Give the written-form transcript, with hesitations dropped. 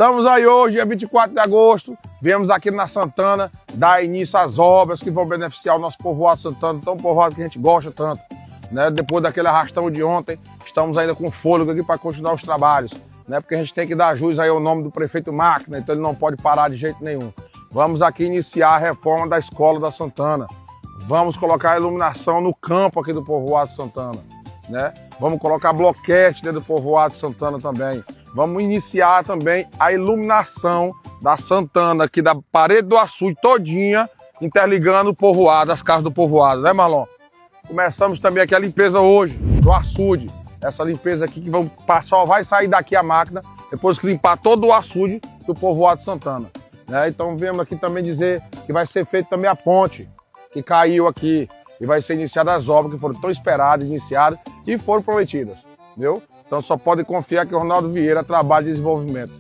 Estamos aí hoje, dia 24 de agosto, viemos aqui na Santana dar início às obras que vão beneficiar o nosso povoado Santana, tão povoado que a gente gosta tanto. Né? Depois daquele arrastão de ontem, estamos ainda com fôlego aqui para continuar os trabalhos. Né? Porque a gente tem que dar jus aí ao nome do prefeito Máquina, então ele não pode parar de jeito nenhum. Vamos aqui iniciar a reforma da escola da Santana. Vamos colocar a iluminação no campo aqui do povoado Santana. Né? Vamos colocar bloquete dentro do povoado Santana também. Vamos iniciar também a iluminação da Santana, aqui da parede do açude todinha, interligando o povoado, as casas do povoado, né, Marlon? Começamos também aqui a limpeza hoje do açude. Essa limpeza aqui que só vai sair daqui a máquina, depois que limpar todo o açude do povoado Santana. Né? Então viemos aqui também dizer que vai ser feita também a ponte que caiu aqui e vai ser iniciadas as obras que foram tão esperadas, iniciadas e foram prometidas, entendeu? Então só pode confiar que o Ronaldo Vieira trabalha de desenvolvimento.